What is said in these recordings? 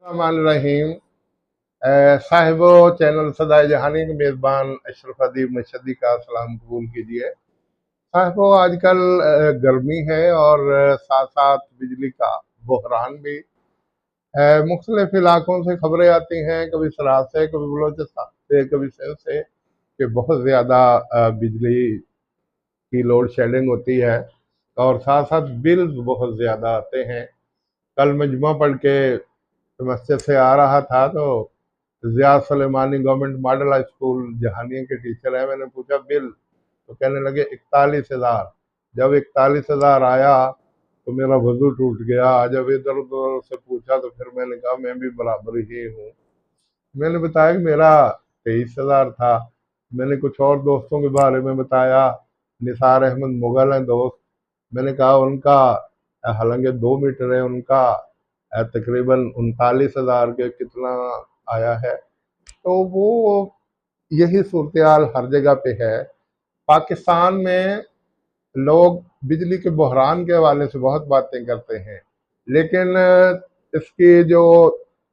रहीम साहिबो channel सदाए जहानी के मेज़बान अशरफ अदीब मशदी का सलाम कबूल कीजिए। साहिबो आजकल गर्मी है और साथ साथ बिजली का बहरान भी। मुख्तलिफ इलाकों से खबरें आती हैं, कभी सराज से, कभी बलोचिस्तान से, कभी सिंध से, कि बहुत ज़्यादा बिजली की लोड शेडिंग होती है और साथ साथ बिल्स बहुत ज़्यादा आते हैं। कल मैं जुमा पढ़ के मस्जिद से आ रहा था तो Ziyad Sulemani government model high school Jahania के टीचर है, मैंने पूछा बिल, तो कहने लगे 41,000। जब 41,000 आया तो मेरा वजू टूट गया। जब इधर उधर से पूछा तो फिर मैंने कहा मैं भी बराबर ही हूँ। मैंने बताया कि मेरा 23,000 था। मैंने कुछ और दोस्तों के बारे में बताया। निसार अहमद मुगल हैं दोस्त, मैंने कहा उनका हालांकि 2 मीटर है, उनका तकरीबन 39,000 के कितना आया है। तो वो यही सूरत हाल हर जगह पे है। पाकिस्तान में लोग बिजली के बहरान के हवाले से बहुत बातें करते हैं, लेकिन इसकी जो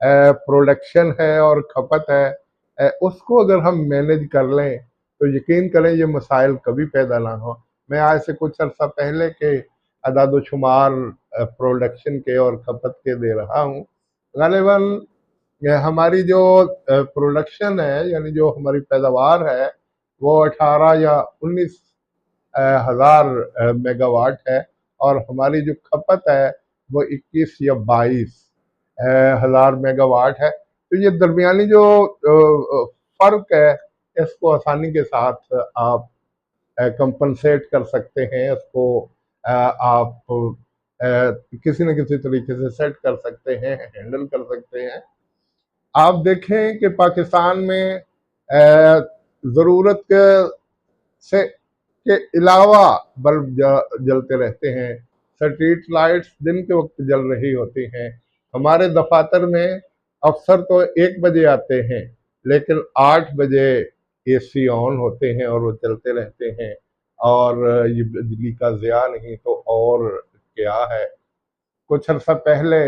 प्रोडक्शन है और खपत है, उसको अगर हम मैनेज कर लें तो यकीन करें ये मसाइल कभी पैदा ना हो। मैं आज से कुछ अर्सा पहले के अदाद शुमार प्रोडक्शन के और खपत के दे रहा हूँ। गालिबन हमारी जो प्रोडक्शन है, यानी जो हमारी पैदावार है, वो 18 या 19 हजार मेगावाट है और हमारी जो खपत है वो 21 या 22 हजार मेगावाट है। तो ये दरमियानी जो फर्क है, इसको आसानी के साथ आप कंपनसेट कर सकते हैं, इसको आप किसी न किसी तरीके से सेट कर सकते हैं, हैंडल कर सकते हैं। आप देखें कि पाकिस्तान में ज़रूरत के से के अलावा बल्ब जलते रहते हैं। स्ट्रीट लाइट्स दिन के वक्त जल रही होती हैं। हमारे दफातर में अफसर तो 1 बजे आते हैं, लेकिन 8 बजे एसी ऑन होते हैं और वो चलते रहते हैं। और ये बिजली का ज़िया नहीं तो और क्या है। कुछ अर्सा पहले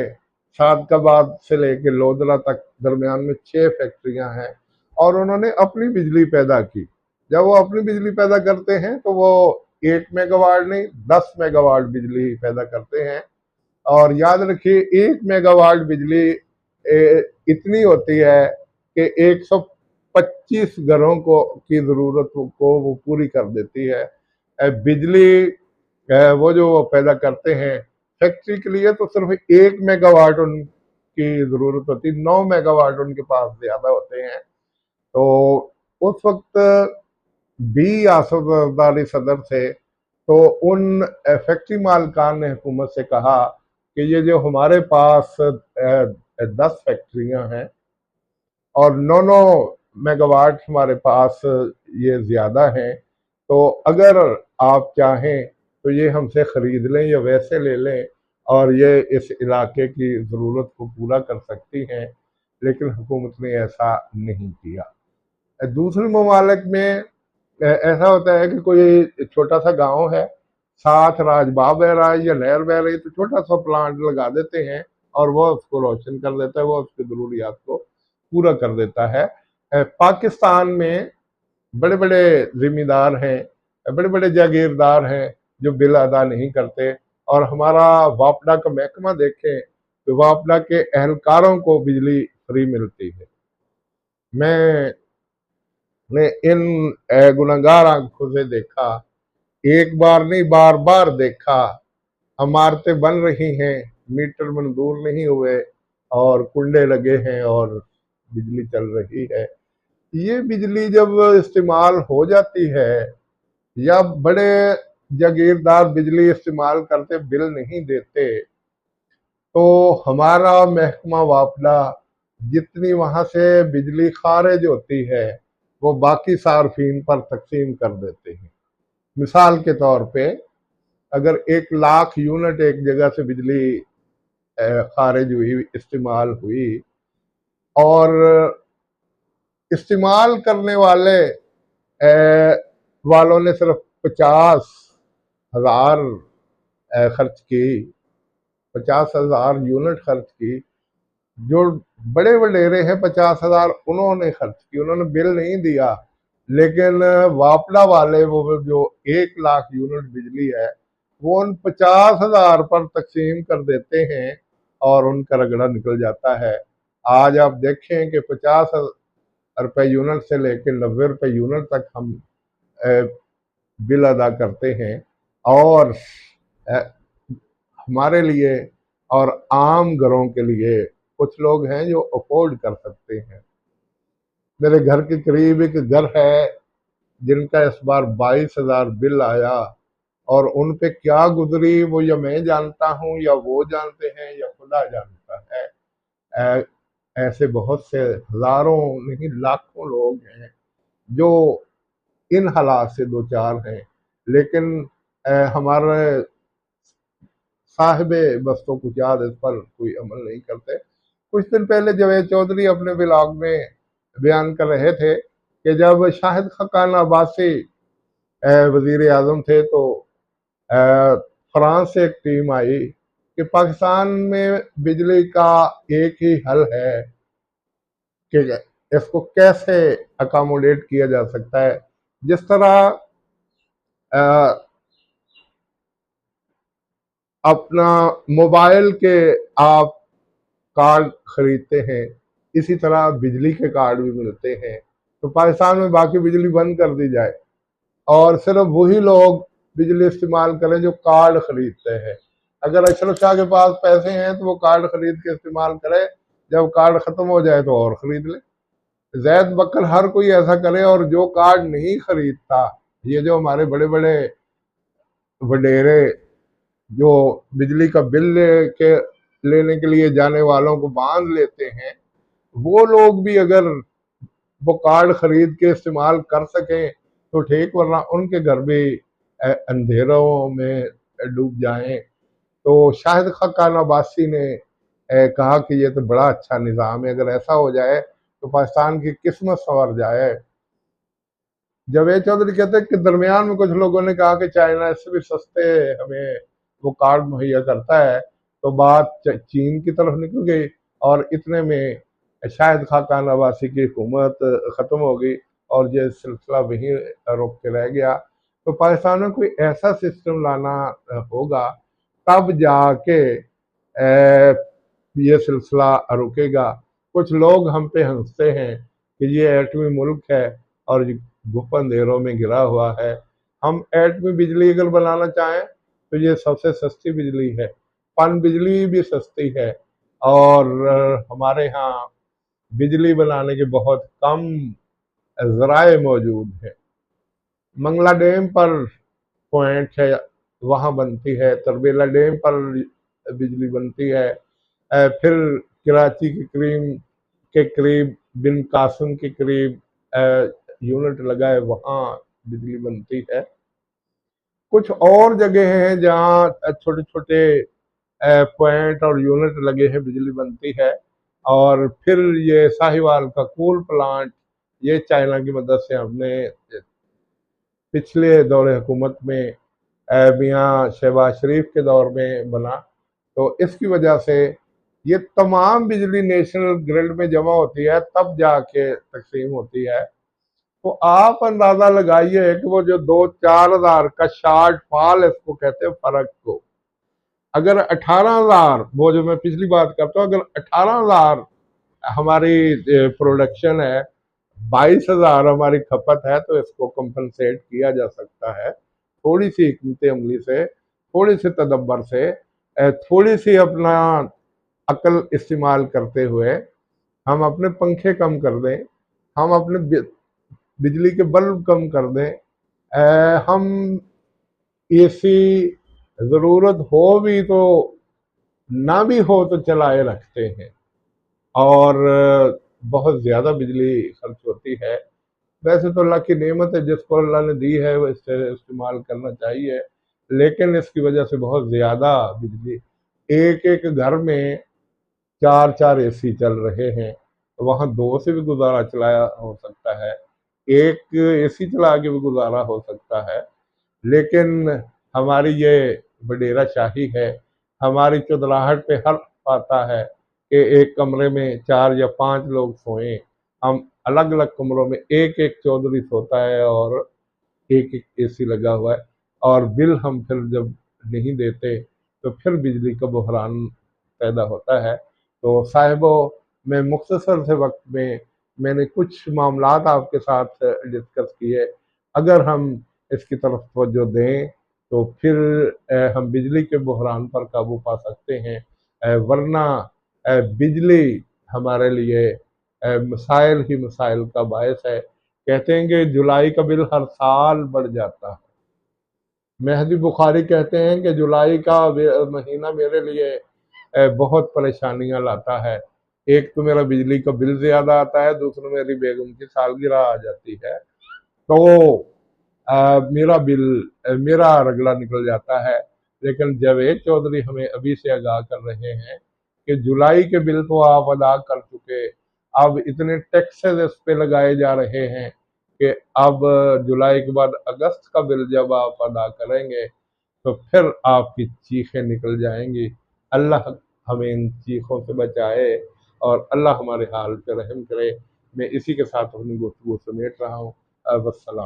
सादकाबाद से लेकर लोधरा तक दरमियान में 6 फैक्ट्रियां हैं और उन्होंने अपनी बिजली पैदा की। जब वो अपनी बिजली पैदा करते हैं तो वो 1 मेगावाट नहीं, 10 मेगावाट बिजली पैदा करते हैं। और याद रखिए 1 मेगावाट बिजली इतनी होती है कि 125 घरों को की जरूरत को वो पूरी कर देती है। बिजली वो जो पैदा करते हैं फैक्ट्री के लिए, तो सिर्फ 1 मेगावाट उनकी जरूरत होती, 9 मेगावाट उनके पास ज्यादा होते हैं। तो उस वक्त भी आसदारी सदर थे, तो उन फैक्ट्री मालकान ने हुकूमत से कहा कि ये जो हमारे पास 10 फैक्ट्रियां हैं और 9 9 मेगावाट हमारे पास ये ज्यादा हैं, तो अगर आप चाहें तो ये हमसे खरीद लें या वैसे ले लें और ये इस इलाके की ज़रूरत को पूरा कर सकती हैं। लेकिन हुकूमत ने ऐसा नहीं किया। दूसरे ममालिक में ऐसा होता है कि कोई छोटा सा गांव है, साथ राजबा बह रहा है या नहर बह रही है, तो छोटा सा प्लांट लगा देते हैं और वो उसको रोशन कर देता है, वो उसकी ज़रूरियात को पूरा कर देता है। पाकिस्तान में बड़े बड़े जिम्मेदार हैं, बड़े बड़े जागीरदार हैं जो बिल अदा नहीं करते। और हमारा वापडा का महकमा देखें तो वापडा के एहलकारों को बिजली फ्री मिलती है। मैंने इन गुनहगार आंखों से देखा, एक बार नहीं बार बार देखा। इमारतें बन रही हैं, मीटर मंजूर नहीं हुए और कुंडे लगे हैं और बिजली चल रही है। ये बिजली जब इस्तेमाल हो जाती है या बड़े जागीरदार बिजली इस्तेमाल करते बिल नहीं देते, तो हमारा महकमा वापडा जितनी वहां से बिजली खारिज होती है वो बाकी सार्फिन पर तकसीम कर देते हैं। मिसाल के तौर पे अगर 1 लाख यूनिट एक जगह से बिजली खारिज हुई, इस्तेमाल हुई, और इस्तेमाल करने वालों ने सिर्फ 50,000 खर्च की, 50,000 यूनिट खर्च की, जो बड़े वडेरे हैं 50,000 उन्होंने खर्च की, उन्होंने बिल नहीं दिया। लेकिन वापडा वाले वो जो 1 लाख यूनिट बिजली है वो उन 50,000 पर तकसीम कर देते हैं और उनका रगड़ा निकल जाता है। आज आप देखें कि 50 रुपए यूनिट से लेकर 90 रुपए यूनिट तक हम अ, बिल अदा करते हैं। और अ, हमारे लिए और आम घरों के लिए कुछ लोग हैं जो अफोर्ड कर सकते हैं। मेरे घर के करीब एक घर है जिनका इस बार 22,000 बिल आया, और उन पे क्या गुजरी वो या मैं जानता हूँ या वो जानते हैं या खुदा जानता है। ऐ- ऐसे बहुत से हजारों नहीं लाखों लोग हैं जो इन हालात से दो चार हैं। लेकिन हमारे साहिब बस तो कुछ याद इस पर कोई अमल नहीं करते। कुछ दिन पहले जावेद चौधरी अपने ब्लॉग में बयान कर रहे थे कि जब शाहिद खकान अब्बासी वजीर आजम थे तो फ्रांस से एक टीम आई कि पाकिस्तान में बिजली का एक ही हल है कि इसको कैसे अकोमोडेट किया जा सकता है। जिस तरह अ, अपना मोबाइल के आप कार्ड खरीदते हैं, इसी तरह बिजली के कार्ड भी मिलते हैं। तो पाकिस्तान में बाकी बिजली बंद कर दी जाए और सिर्फ वही लोग बिजली इस्तेमाल करें जो कार्ड खरीदते हैं। अगर अशरफ शाह के पास पैसे हैं तो वो कार्ड खरीद के इस्तेमाल करे, जब कार्ड खत्म हो जाए तो और खरीद ले। जैद बकर हर कोई ऐसा करे, और जो कार्ड नहीं खरीदता, ये जो हमारे बड़े बड़े वडेरे जो बिजली का बिल लेने के लिए जाने वालों को बांध लेते हैं, वो लोग भी अगर वो कार्ड खरीद के इस्तेमाल कर सकें तो ठीक, वरना उनके घर भी अंधेरों में डूब जाएं। तो शाहिद खान अब्बासी ने कहा कि ये तो बड़ा अच्छा निज़ाम है, अगर ऐसा हो जाए तो पाकिस्तान की किस्मत संवर जाए। जावेद चौधरी कहते हैं कि दरमियान में कुछ लोगों ने कहा कि चाइना इससे भी सस्ते हमें वो कार्ड मुहैया करता है, तो बात चीन की तरफ निकल गई और इतने में शायद खाकान अब्बासी की हुकूमत ख़त्म हो गई और ये सिलसिला वहीं रुक के रह गया। तो पाकिस्तान में कोई ऐसा सिस्टम लाना होगा, तब जाके ये सिलसिला रुकेगा। कुछ लोग हम पे हंसते हैं कि ये एटमी मुल्क है और गुप्त अंधेरों में गिरा हुआ है। हम एटमी बिजली अगर बनाना चाहें तो ये सबसे सस्ती बिजली है, पन बिजली भी सस्ती है। और हमारे यहाँ बिजली बनाने के बहुत कम जराए मौजूद हैं। मंगला डैम पर पॉइंट है, वहाँ बनती है। तरबेला डैम पर बिजली बनती है। फिर कराची के करीब बिन कासिम के करीब यूनिट लगा है, वहाँ बिजली बनती है। कुछ और जगह हैं जहाँ छोटे छोटे पॉइंट और यूनिट लगे हैं, बिजली बनती है। और फिर ये साहिवाल का कोल प्लांट, ये चाइना की मदद से हमने पिछले दौरे हुकूमत में मियाँ शहबाज शरीफ के दौर में बना। तो इसकी वजह से ये तमाम बिजली नेशनल ग्रिड में जमा होती है, तब जाके तकसीम होती है। तो आप अंदाजा लगाइए कि वो जो 2-4 हज़ार का शार्ट फॉल, इसको कहते हैं फर्क को, अगर 18,000, वो जो मैं पिछली बात करता हूँ, अगर 18,000 हमारी प्रोडक्शन है, 22,000 हमारी खपत है, तो इसको कंपनसेट किया जा सकता है थोड़ी सी हिकमत अमली से, थोड़ी सी तदब्बर से, थोड़ी सी अपना अकल इस्तेमाल करते हुए। हम अपने पंखे कम कर दें, हम अपने बिजली के बल्ब कम कर दें, हम एसी जरूरत हो भी तो ना भी हो तो चलाए रखते हैं, और बहुत ज्यादा बिजली खर्च होती है। वैसे तो अल्लाह की नेमत है, जिसको अल्लाह ने दी है वो इससे इस्तेमाल करना चाहिए, लेकिन इसकी वजह से बहुत ज्यादा बिजली, एक एक घर में 4-4 एसी चल रहे हैं, तो वहाँ दो से भी गुजारा चलाया हो सकता है, एक एसी चला के भी गुजारा हो सकता है। लेकिन हमारी ये वडेरा शाही है, हमारी चुदलाहट पे हर आता है कि एक कमरे में 4 या 5 लोग सोएं। हम अलग-अलग कमरों में एक-एक चौधरी सोता है और एक-एक एसी लगा हुआ है, और बिल हम फिर जब नहीं देते तो फिर बिजली का बहरान पैदा होता है। तो साहिबो, मैं मुख्तसर से वक्त में मैंने कुछ मामलात आपके साथ डिस्कस किए। अगर हम इसकी तरफ तवज्जो दें तो फिर हम बिजली के बहरान पर काबू पा सकते हैं। वरना बिजली हमारे लिए मसाइल ही मसाइल का बायस है। कहते हैं कि जुलाई का बिल हर साल बढ़ जाता है। मेहदी बुखारी कहते हैं कि जुलाई का महीना मेरे लिए बहुत परेशानियां लाता है। एक तो मेरा बिजली का बिल ज़्यादा आता है, दूसरा मेरी बेगम की सालगिरह आ जाती है। तो मेरा रगड़ा निकल जाता है। लेकिन जावेद चौधरी हमें अभी से आगाह कर रहे हैं कि जुलाई के बिल तो आप अदा कर चुके, अब इतने टैक्सेस इस पे लगाए जा रहे हैं कि अब जुलाई के बाद अगस्त का बिल जब आप अदा करेंगे तो फिर आपकी चीखें निकल जाएंगी। अल्लाह हमें इन चीखों से बचाए और अल्लाह हमारे हाल पे रहम करे। मैं इसी के साथ अपनी गुफ्तगू समेट रहा हूँ। वस्सलाम।